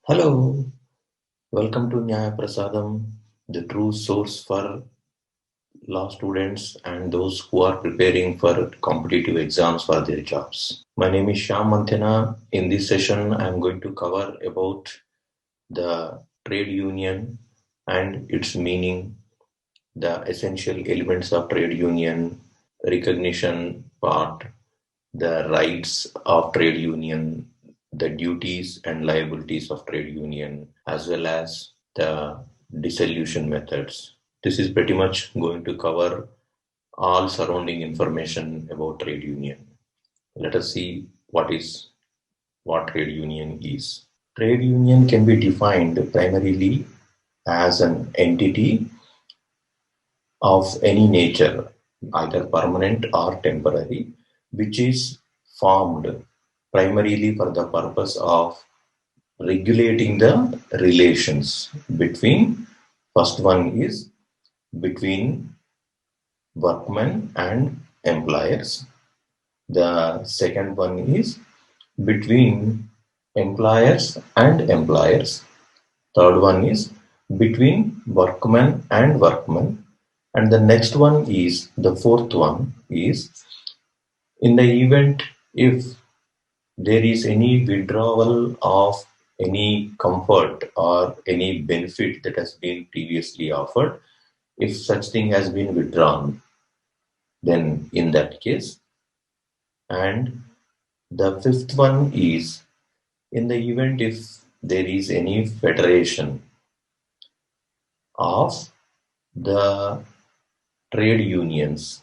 Hello, welcome to Nyaya Prasadam, the true source for law students and those who are preparing for competitive exams for their jobs. My name is Shyam Manthena. In this session, I am going to cover about the trade union and its meaning, the essential elements of trade union, recognition part, the rights of trade union, the duties and liabilities of trade union, as well as the dissolution methods. This is pretty much going to cover all surrounding information about trade union. Let us see what trade union is. Trade union can be defined primarily as an entity of any nature, either permanent or temporary, which is formed primarily for the purpose of regulating the relations between, first one is between workmen and employers. The second one is between employers and employers. Third one is between workmen and workmen. And the next one is, the fourth one is, in the event if there is any withdrawal of any comfort or any benefit that has been previously offered, if such thing has been withdrawn, then in that case. And the fifth one is, in the event if there is any federation of the trade unions,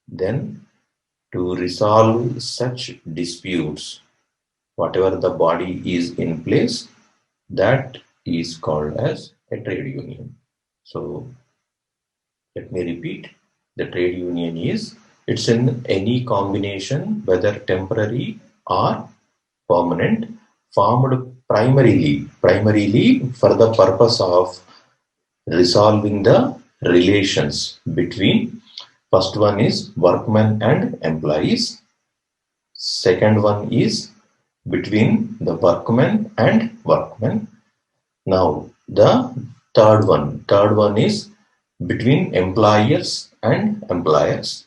then to resolve such disputes, whatever the body is in place, that is called as a trade union. So let me repeat, the trade union is, it's in any combination, whether temporary or permanent, formed primarily for the purpose of resolving the relations between, first one is workmen and employees, second one is between the workmen and workmen. Now the third one is between employers and employers.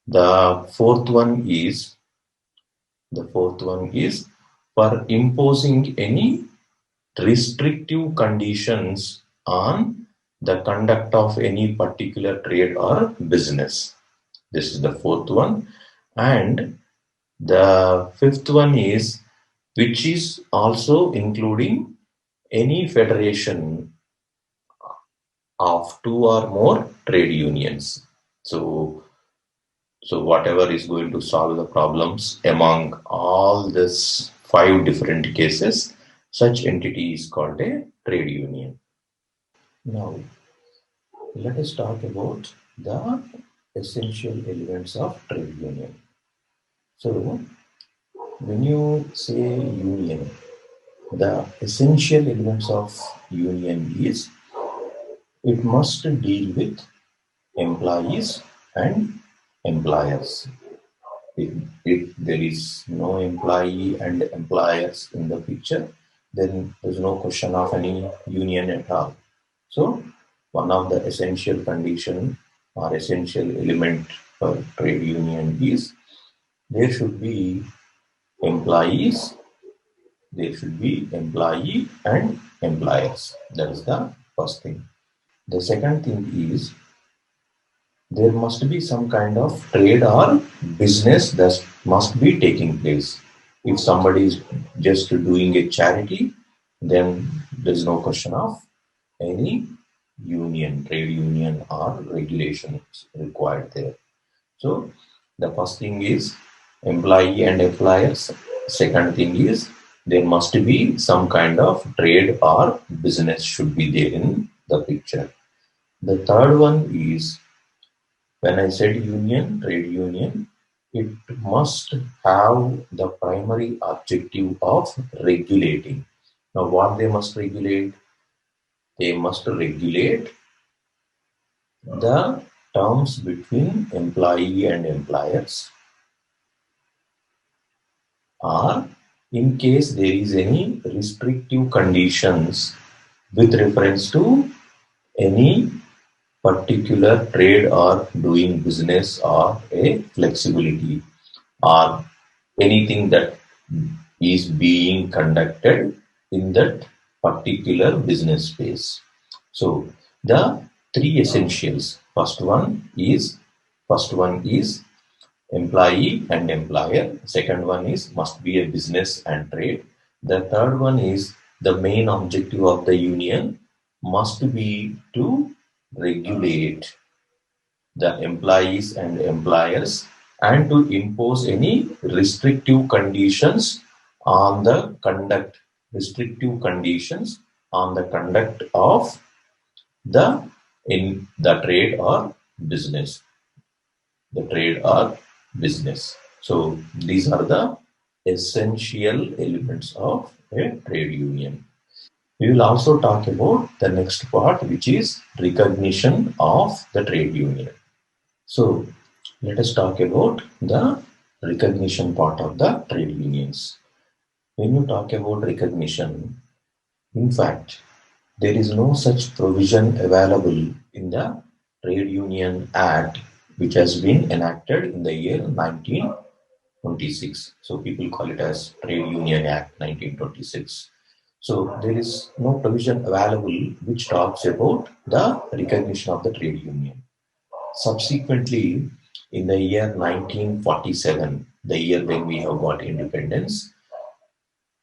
The fourth one is for imposing any restrictive conditions on the conduct of any particular trade or business. This is the fourth one. And the fifth one is, which is also including any federation of two or more trade unions. So whatever is going to solve the problems among all these five different cases, such entity is called a trade union. Now, let us talk about the essential elements of trade union. So, when you say union, the essential elements of union is, it must deal with employees and employers. If there is no employee and employers in the picture, then there's no question of any union at all. So one of the essential condition or essential element for trade union is, there should be employees, there should be employee and employers. That is the first thing. The second thing is, there must be some kind of trade or business that must be taking place. If somebody is just doing a charity, then there's no question of any union, trade union or regulations required there. So the first thing is employee and employers. Second thing is, there must be some kind of trade or business should be there in the picture. The third one is, when I said union, trade union, it must have the primary objective of regulating. Now, what they must regulate? They must regulate the terms between employee and employers, or in case there is any restrictive conditions with reference to any particular trade or doing business or a flexibility or anything that is being conducted in that particular business space. So the three essentials. First one is employee and employer. Second one is must be a business and trade. The third one is the main objective of the union must be to regulate the employees and employers and to impose any restrictive conditions on the conduct of the in the trade or business the trade or business. So these are the essential elements of a trade union. We will also talk about the next part, which is recognition of the trade union. So let us talk about the recognition part of the trade unions. When you talk about recognition, in fact, there is no such provision available in the Trade Union Act, which has been enacted in the year 1926. So people call it as Trade Union Act 1926. So there is no provision available which talks about the recognition of the trade union. Subsequently, in the year 1947, the year when we have got independence,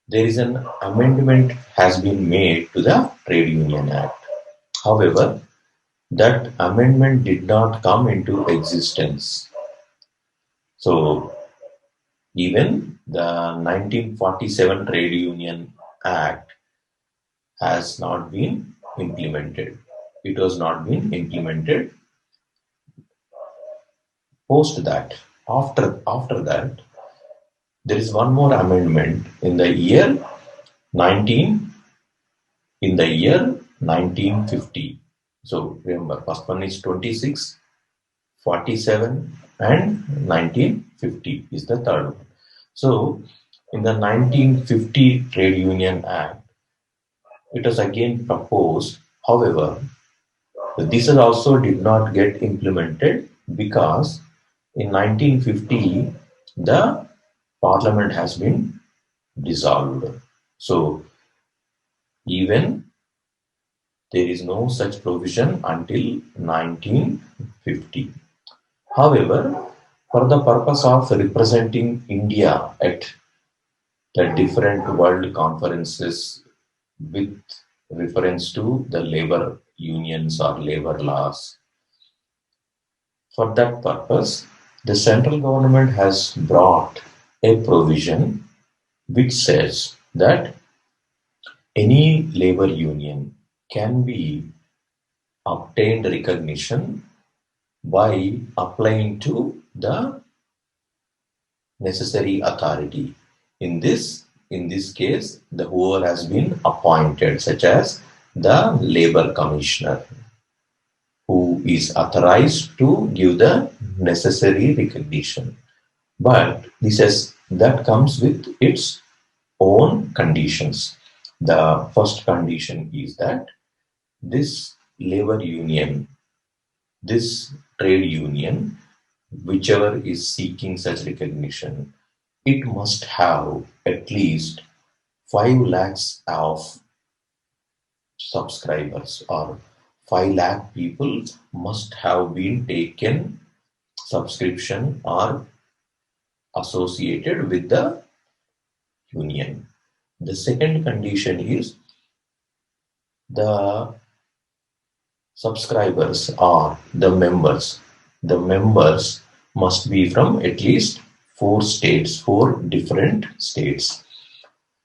there is an amendment has been made to the Trade Union Act. However, that amendment did not come into existence. So even the 1947 Trade Union Act has not been implemented. It was not been implemented. Post that, after that, there is one more amendment in the year 1950. So remember, first one is 26, 47, and 1950 is the third one. So in the 1950 Trade Union Act, it was again proposed. However, this also did not get implemented because in 1950 the parliament has been dissolved. So even there is no such provision until 1950. However, for the purpose of representing India at the different world conferences with reference to the labor unions or labor laws, for that purpose, the central government has brought a provision which says that any labor union can be obtained recognition by applying to the necessary authority. In this case, the whoever has been appointed, such as the labor commissioner, who is authorized to give the necessary recognition. But that comes with its own conditions. The first condition is that this labor union, this trade union, whichever is seeking such recognition, it must have at least 5 lakhs of subscribers, or 5 lakh people must have been taken subscription or associated with the union. The second condition is the subscribers or the members. The members must be from at least 4 different states.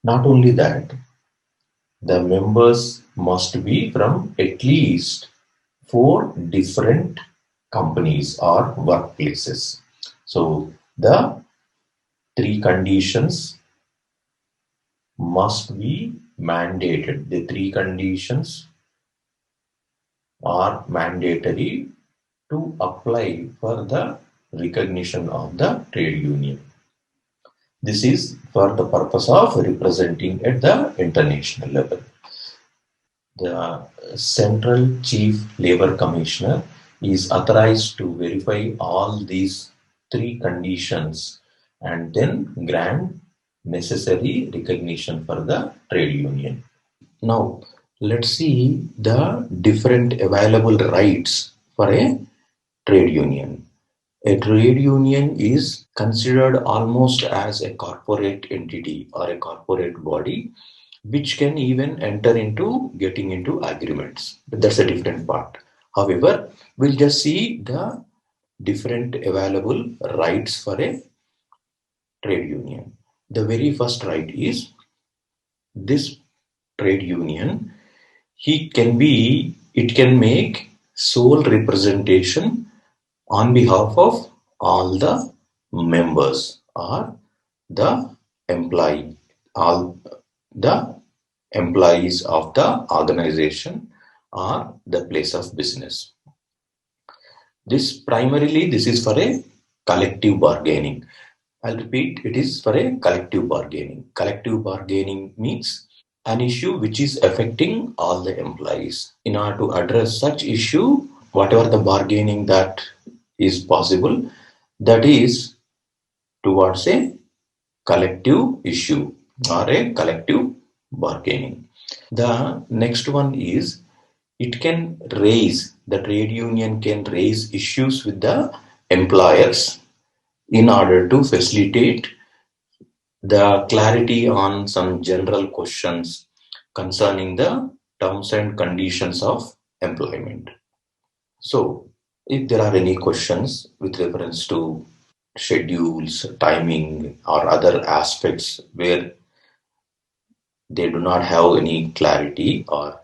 Not only that, the members must be from at least 4 different companies or workplaces. So the 3 conditions must be mandated. The 3 conditions are mandatory to apply for the recognition of the trade union. This is for the purpose of representing at the international level. The Central Chief Labor Commissioner is authorized to verify all these three conditions and then grant necessary recognition for the trade union. Now, let's see the different available rights for a trade union. A trade union is considered almost as a corporate entity or a corporate body which can even enter into getting into agreements. But that's a different part. However, we'll just see the different available rights for a trade union. The very first right is this trade union, it can make sole representation on behalf of all the members or the employee, all the employees of the organization or the place of business. This is for a collective bargaining. I'll repeat, it is for a collective bargaining. Collective bargaining means an issue which is affecting all the employees. In order to address such issue, whatever the bargaining that is possible, that is towards a collective issue or a collective bargaining. The next one is the trade union can raise issues with the employers in order to facilitate the clarity on some general questions concerning the terms and conditions of employment. So, if there are any questions with reference to schedules, timing, or other aspects where they do not have any clarity, or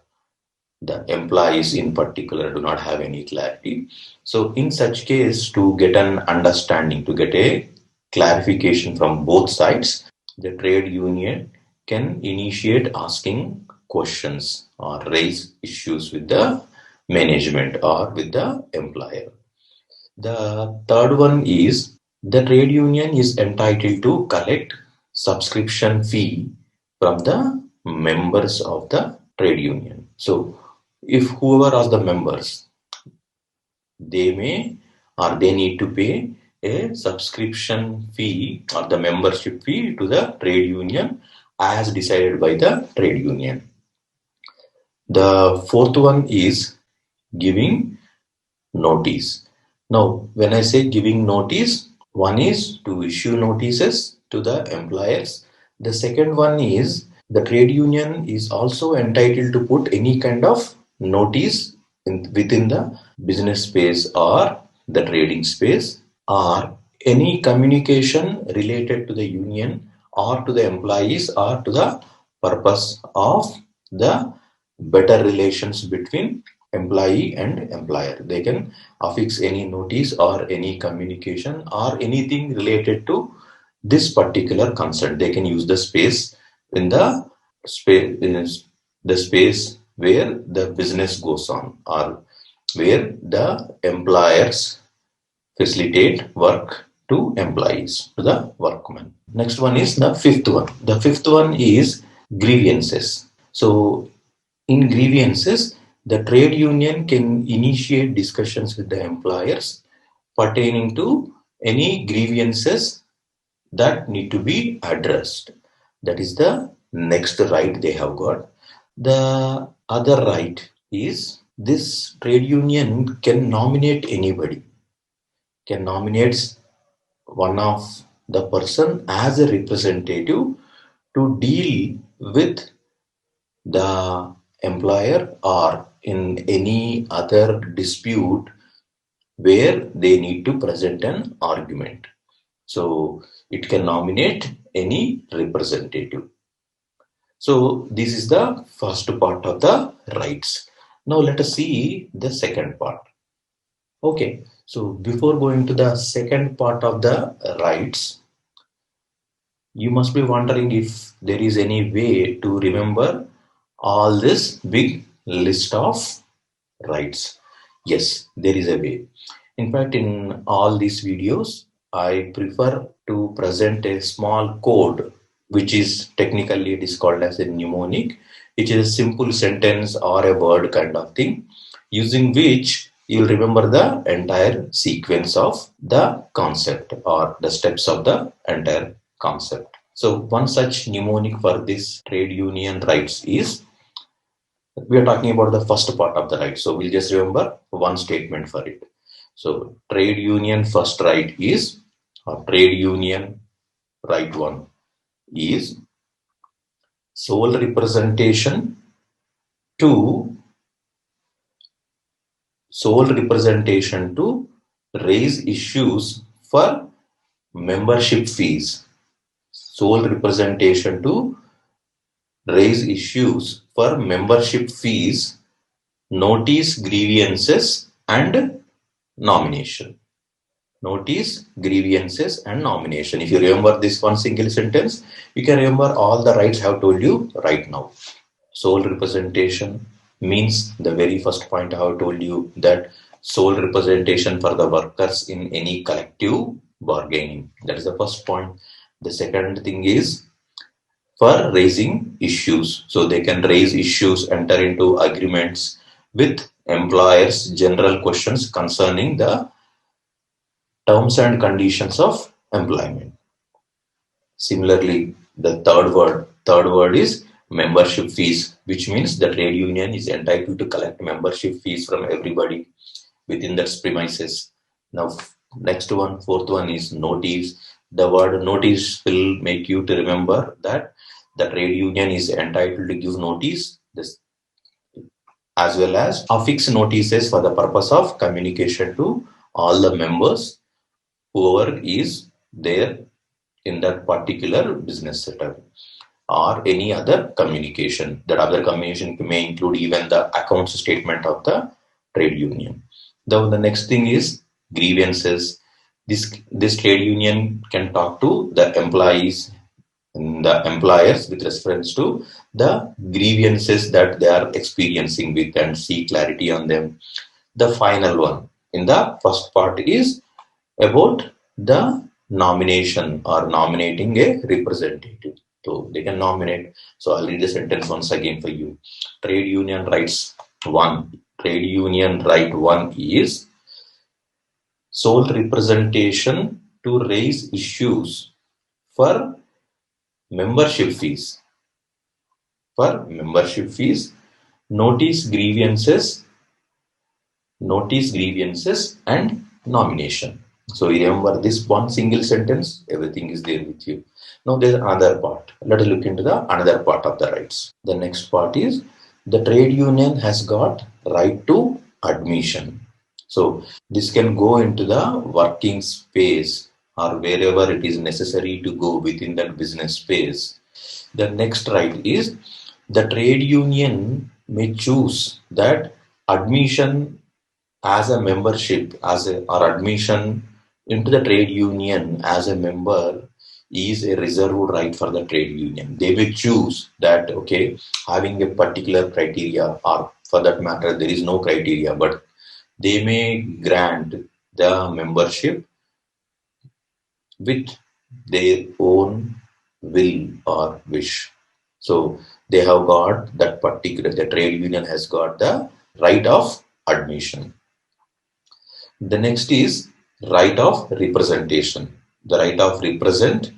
the employees in particular do not have any clarity. So in such case, to get an understanding, to get a clarification from both sides, the trade union can initiate asking questions or raise issues with the management or with the employer. The third one is the trade union is entitled to collect subscription fee from the members of the trade union. So if whoever are the members, they may or they need to pay a subscription fee or the membership fee to the trade union as decided by the trade union. The fourth one is giving notice. Now, when I say giving notice, one is to issue notices to the employers. The second one is the trade union is also entitled to put any kind of notice within the business space or the trading space, or any communication related to the union or to the employees or to the purpose of the better relations between employee and employer. They can affix any notice or any communication or anything related to this particular concern. They can use the space in the space where the business goes on or where the employers facilitate work to employees, to the workmen. Next one is the fifth one. The fifth one is grievances. So in grievances, the trade union can initiate discussions with the employers pertaining to any grievances that need to be addressed. That is the next right they have got. The other right is this trade union can nominate anybody, can nominate one of the person as a representative to deal with the employer or in any other dispute where they need to present an argument. So it can nominate any representative. So this is the first part of the rights. Now let us see the second part. Okay, so before going to the second part of the rights, you must be wondering if there is any way to remember all this big list of rights. Yes, there is a way. In fact, in all these videos, I prefer to present a small code, which is technically it is called as a mnemonic, which is a simple sentence or a word kind of thing, using which you'll remember the entire sequence of the concept or the steps of the entire concept. So one such mnemonic for this trade union rights is, we are talking about the first part of the right. So we'll just remember one statement for it. So trade union first right is, or trade union right one is, sole representation to raise issues for membership fees. Sole representation to raise issues for membership fees, notice grievances and nomination. Notice, grievances, and nomination. If you remember this one single sentence, you can remember all the rights I have told you right now. Sole representation means the very first point I have told you, that sole representation for the workers in any collective bargaining. That is the first point. The second thing is for raising issues. So they can raise issues, enter into agreements with employers, general questions concerning the terms and conditions of employment. Similarly, the third word is membership fees, which means the trade union is entitled to collect membership fees from everybody within that premises. Now, next one, fourth one is notice. The word notice will make you to remember that the trade union is entitled to give notice, this, as well as affix notices for the purpose of communication to all the members, whoever is there in that particular business setup, or any other communication. That other communication may include even the accounts statement of the trade union. The next thing is grievances. This trade union can talk to the employees and the employers with reference to the grievances that they are experiencing with and seek clarity on them. The final one in the first part is about the nomination or nominating a representative. So they can nominate. So I'll read the sentence once again for you. Trade union rights one. Trade union right one is sole representation to raise issues for membership fees. For membership fees, notice grievances, and nomination. So you remember this one single sentence, everything is there with you. Now there's another part. Let us look into the another part of the rights. The next part is the trade union has got right to admission. So this can go into the working space or wherever it is necessary to go within that business space. The next right is the trade union may choose that admission as a membership or admission into the trade union as a member is a reserved right for the trade union. They will choose that, okay, having a particular criteria, or for that matter there is no criteria, but they may grant the membership with their own will or wish. So they have got that particular, the trade union has got the right of admission. The next is right of representation. The right of represent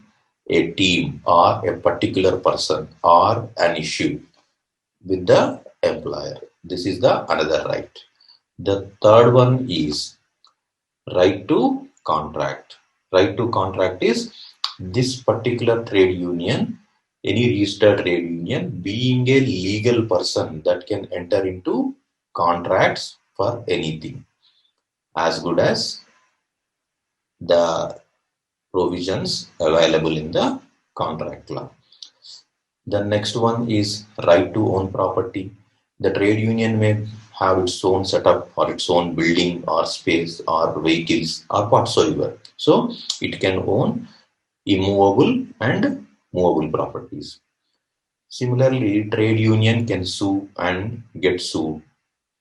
a team or a particular person or an issue with the employer. This is the another right. The third one is right to contract. Right to contract is this particular trade union, any registered trade union, being a legal person that can enter into contracts for anything, as good as the provisions available in the contract law. The next one is right to own property. The trade union may have its own setup or its own building or space or vehicles or whatsoever. So it can own immovable and movable properties. Similarly, trade union can sue and get sued.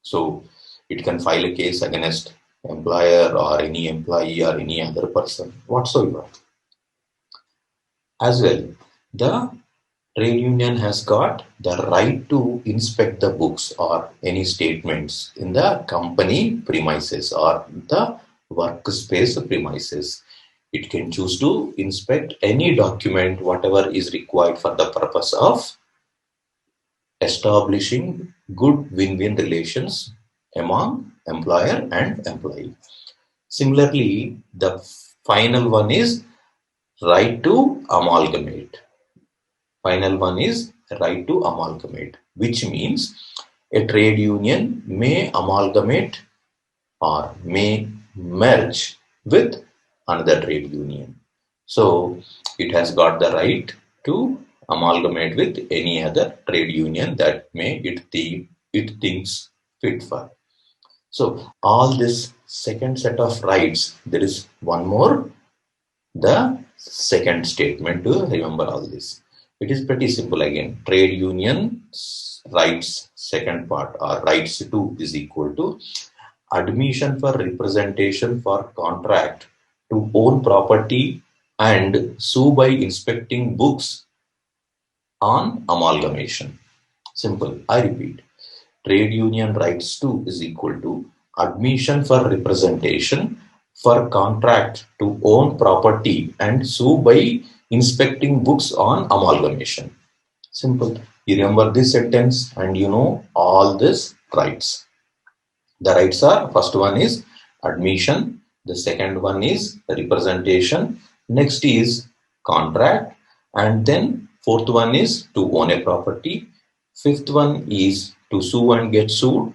So it can file a case against employer or any employee or any other person whatsoever. As well, the trade union has got the right to inspect the books or any statements in the company premises or the workspace premises. It can choose to inspect any document, whatever is required for the purpose of establishing good win-win relations among employer and employee. Similarly, the final one is right to amalgamate. Final one is right to amalgamate, which means a trade union may amalgamate or may merge with another trade union. So it has got the right to amalgamate with any other trade union that it thinks fit for. So all this second set of rights, there is one more, the second statement to remember all this. It is pretty simple again. Trade union rights second part or rights to is equal to admission for representation for contract to own property and sue by inspecting books on amalgamation. Simple. I repeat. Trade union rights to is equal to admission for representation for contract to own property and sue by inspecting books on amalgamation. Simple. You remember this sentence and you know all these rights. The rights are, first one is admission, the second one is representation, next is contract, and then fourth one is to own a property, fifth one is to sue and get sued,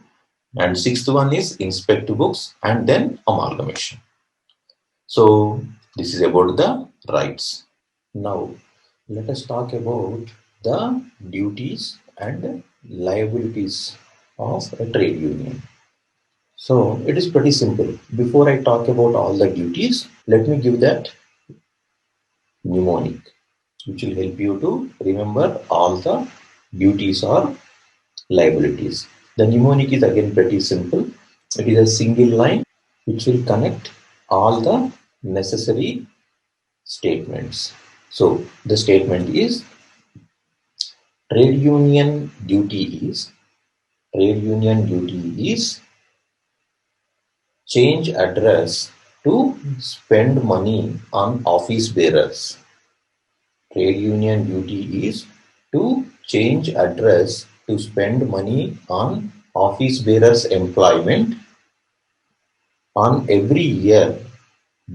and sixth one is inspect books, and then amalgamation. So this is about the rights. Now let us talk about the duties and liabilities of a trade union. So it is pretty simple. Before I talk about all the duties, let me give that mnemonic, which will help you to remember all the duties or liabilities. The mnemonic is again pretty simple. It is a single line which will connect all the necessary statements. So the statement is trade union duty is change address to spend money on office bearers. Trade union duty is to change address to spend money on office bearers' employment on every year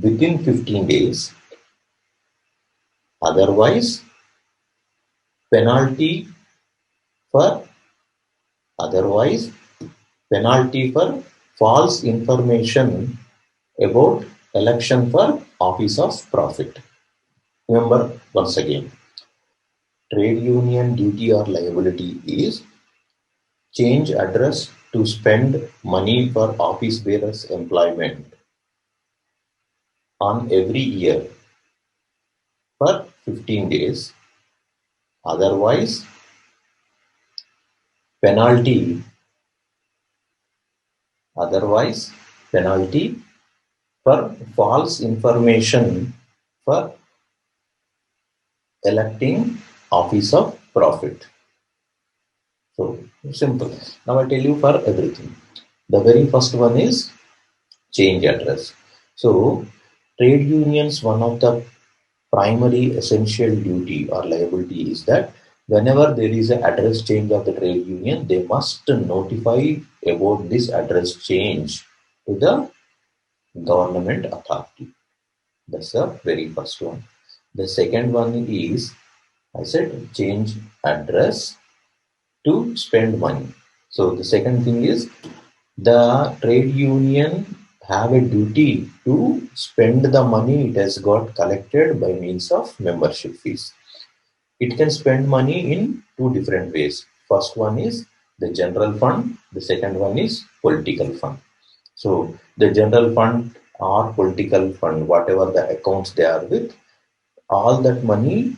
within 15 days. Otherwise, penalty for otherwise penalty for false information about election for office of profit. Remember once again, trade union duty or liability is change address to spend money for office bearers employment on every year for 15 days. Otherwise, penalty for false information for electing office of profit. So simple. Now I tell you for everything. The very first one is change address. So trade unions, one of the primary essential duty or liability is that whenever there is an address change of the trade union, they must notify about this address change to the government authority. That's the very first one. The second one is, I said, change address to spend money. So the second thing is the trade union have a duty to spend the money it has got collected by means of membership fees. It can spend money in two different ways. First one is the general fund, the second one is political fund. So the general fund or political fund, whatever the accounts they are with, all that money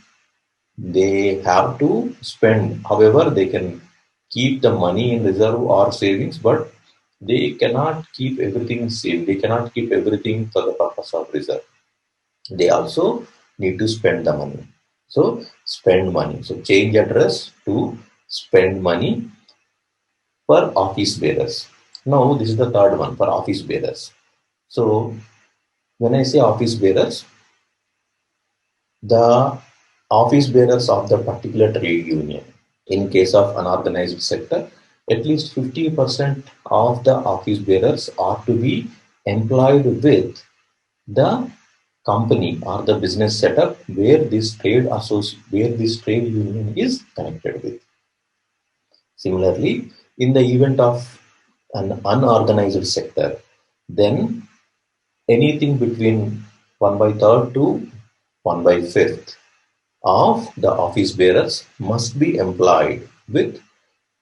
they have to spend. However, they can keep the money in reserve or savings, but they cannot keep everything safe. They cannot keep everything for the purpose of reserve. They also need to spend the money. So spend money. So change address to spend money for office bearers. Now this is the third one for office bearers. So when I say office bearers, the office bearers of the particular trade union, in case of unorganized sector, at least 50% of the office bearers are to be employed with the company or the business setup where this trade union is connected with. Similarly, in the event of an unorganized sector, then anything between 1 by 3rd to 1 by 5th of the office bearers must be employed with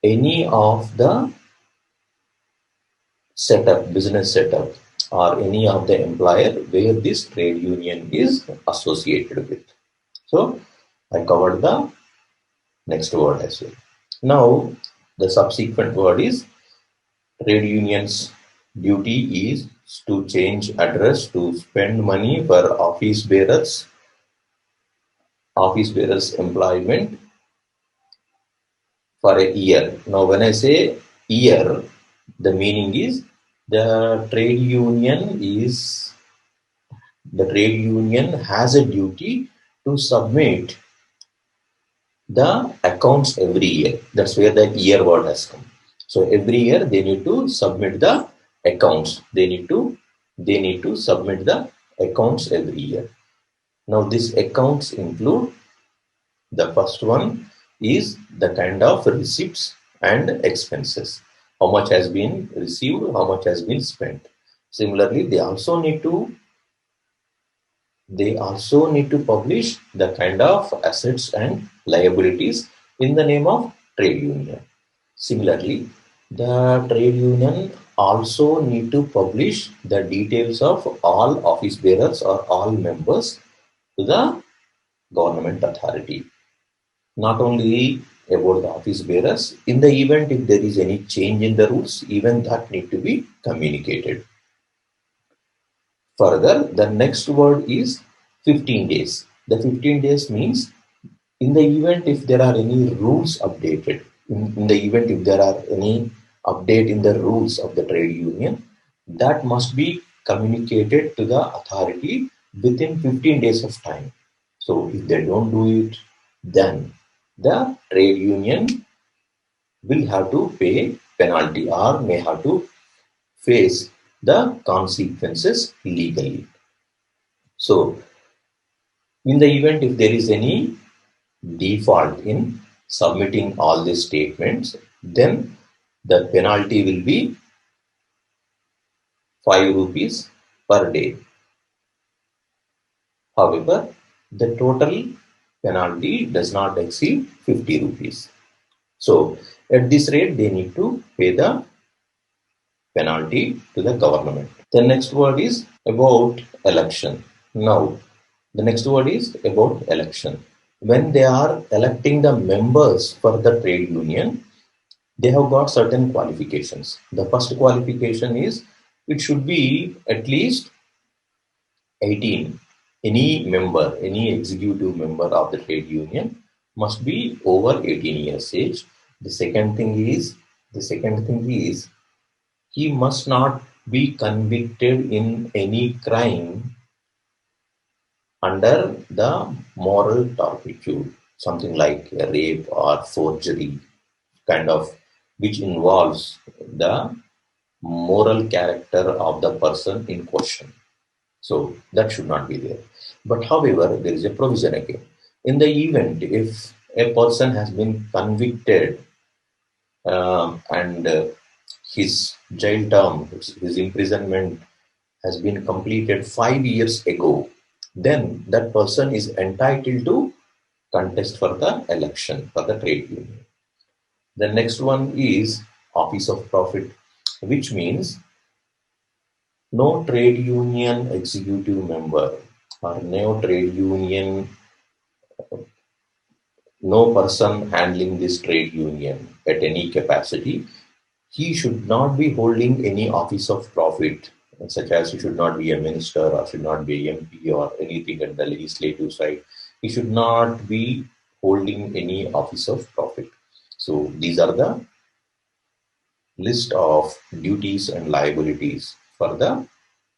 any of the business setup, or any of the employer where this trade union is associated with. So I covered the next word as well. Now the subsequent word is trade union's duty is to change address to spend money for office bearers employment for a year. Now, when I say year, the meaning is the trade union is the trade union has a duty to submit the accounts every year. That's where the year word has come. So every year they need to submit the accounts. They need to submit the accounts every year. Now these accounts include, the first one is the kind of receipts and expenses. How much has been received, how much has been spent. Similarly, they also need to publish the kind of assets and liabilities in the name of trade union. Similarly, the trade union also need to publish the details of all office bearers or all members to the government authority. Not only about the office bearers, in the event if there is any change in the rules, even that need to be communicated. Further, the next word is 15 days. The 15 days means, in the event if there are any rules updated, in the event if there are any update in the rules of the trade union, that must be communicated to the authority within 15 days of time. So if they don't do it, then the trade union will have to pay penalty or may have to face the consequences legally. So in the event if there is any default in submitting all these statements, then the penalty will be 5 rupees per day. However, the total penalty does not exceed 50 rupees. So at this rate, they need to pay the penalty to the government. The next word is about election. Now, the next word is about election. When they are electing the members for the trade union, they have got certain qualifications. The first qualification is it should be at least 18. Any executive member of the trade union must be over 18 years age. The second thing is he must not be convicted in any crime under the moral turpitude, something like a rape or forgery, kind of, which involves the moral character of the person in question. So that should not be there. But however, there is a provision again. In the event if a person has been convicted and his jail term, his imprisonment has been completed 5 years ago, then that person is entitled to contest for the election for the trade union. The next one is office of profit, which means no trade union executive member or no person handling this trade union at any capacity he should not be holding any office of profit, such as he should not be a minister or should not be a MP or anything at the legislative side. He should not be holding any office of profit. So these are the list of duties and liabilities for the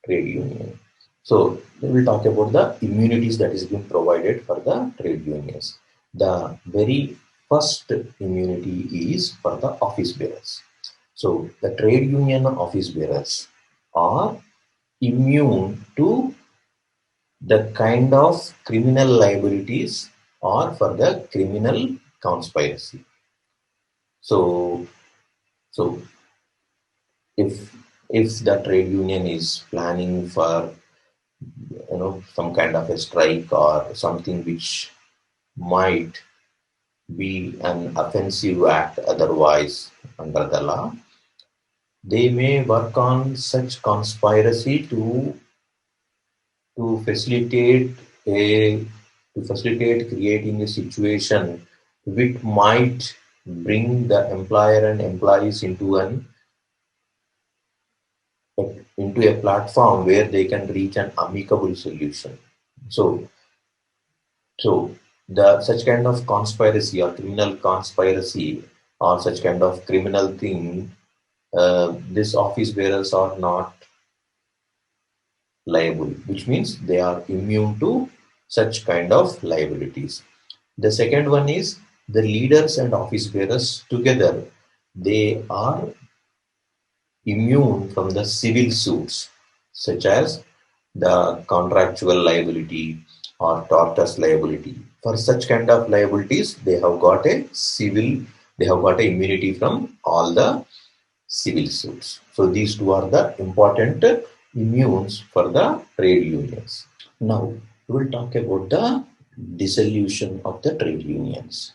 trade union. So we will talk about the immunities that is being provided for the trade unions. The very first immunity is for the office bearers. So the trade union office bearers are immune to the kind of criminal liabilities or for the criminal conspiracy. So, so if the trade union is planning for some kind of a strike or something which might be an offensive act otherwise under the law, they may work on such conspiracy to facilitate a to facilitate creating a situation which might bring the employer and employees into a platform where they can reach an amicable solution. So the such kind of conspiracy or criminal conspiracy or such kind of criminal thing, these office bearers are not liable, which means they are immune to such kind of liabilities. The second one is the leaders and office bearers together, they are immune from the civil suits, such as the contractual liability or tortious liability. For such kind of liabilities, they have got a immunity from all the civil suits. So these two are the important immunes for the trade unions. Now we will talk about the dissolution of the trade unions.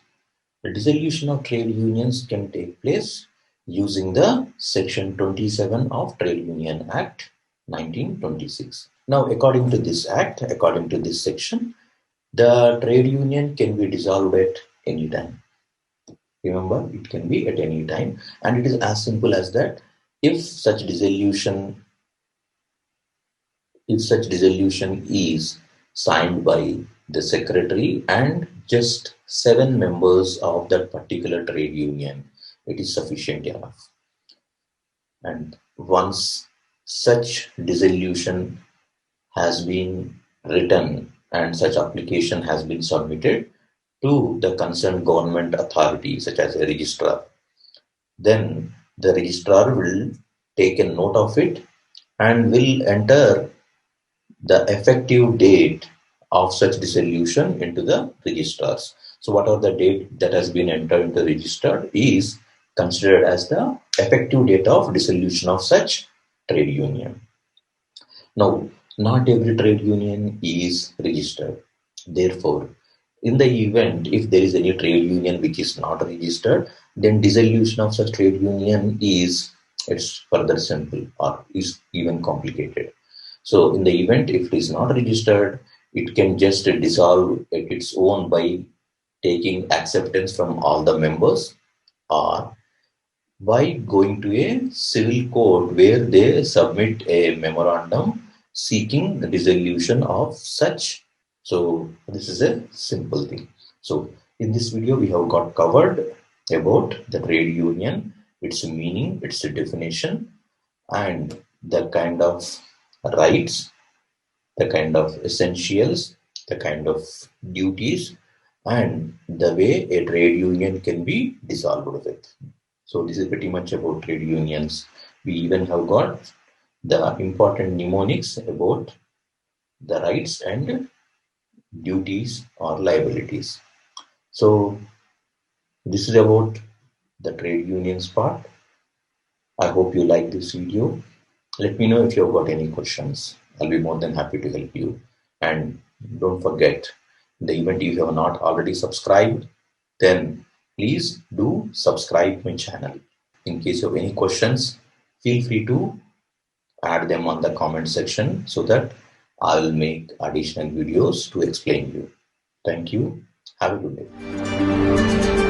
The dissolution of trade unions can take place using the Section 27 of Trade Union Act 1926. Now, according to this act, according to this section, the trade union can be dissolved at any time. Remember, it can be at any time, and it is as simple as that. If such dissolution is signed by the secretary and just 7 members of that particular trade union, it is sufficient enough. And once such dissolution has been written and such application has been submitted to the concerned government authority, such as a registrar, then the registrar will take a note of it and will enter the effective date of such dissolution into the registers. So whatever the date that has been entered into the register is considered as the effective date of dissolution of such trade union. Now, not every trade union is registered. Therefore, in the event if there is any trade union which is not registered, then dissolution of such trade union it's further simple or is even complicated. So in the event if it is not registered, it can just dissolve at its own by taking acceptance from all the members or by going to a civil court where they submit a memorandum seeking the dissolution of such. So this is a simple thing. So in this video we have got covered about the trade union, its meaning, its definition, and the kind of rights, the kind of essentials, the kind of duties, and the way a trade union can be dissolved with. So this is pretty much about trade unions. We even have got the important mnemonics about the rights and duties or liabilities. So this is about the trade unions part. I hope you like this video. Let me know if you have got any questions. I'll be more than happy to help you. And don't forget, in the event if you have not already subscribed, then please do subscribe my channel. In case you have any questions, feel free to add them on the comment section so that I'll make additional videos to explain you. Thank you. Have a good day.